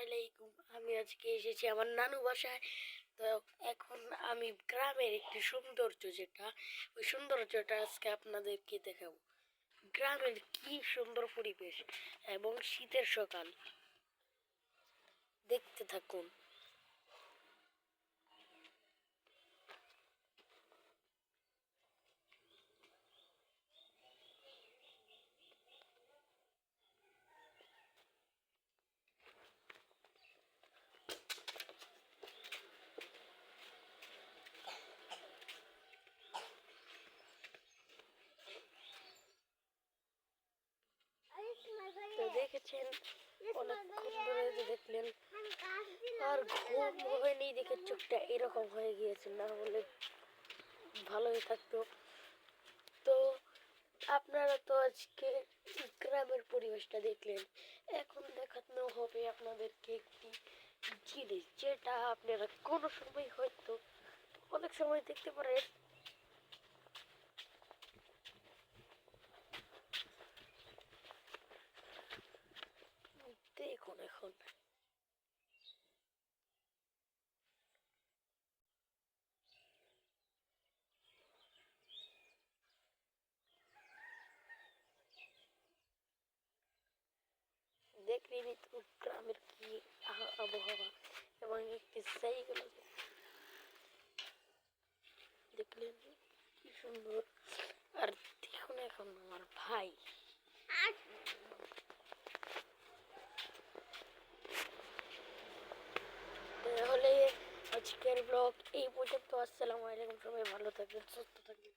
আলাইকুম। আমি আজকে এসেছি আমার নানু বাসায়। তো এখন আমি গ্রামের একটি সৌন্দর্য ওই সৌন্দর্যটা আজকে আপনাদেরকে দেখাবো। গ্রামের কি সুন্দর পরিবেশ এবং শীতের সকাল, দেখতে থাকুন। তো দেখেছেন অনেকক্ষণ ধরে দেখলেন, আর ঘুম হয়নি দেখে চোখটা এরকম হয়ে গিয়েছে, না হলে ভালোই থাকতো। তো আপনারা তো আজকে গ্রামের পরিবেশটা দেখলেন, এখন দেখানো হবে আপনাদেরকে একটি জিনিস যেটা আপনারা কোনো সময় হয়তো অনেক সময় দেখতে পারেন। দেখুন এখন দেখলেনই তো গ্রামের কি আবহাওয়া এবং একটি সেইগুলো দেখলেন কি সুন্দর। আর দেখুন এখন আমার ভাই, তাহলে আজকের ব্লগ এই পর্যন্ত। আসসালামু আলাইকুম, সবাই ভালো থাকবেন, সুস্থ থাকবেন।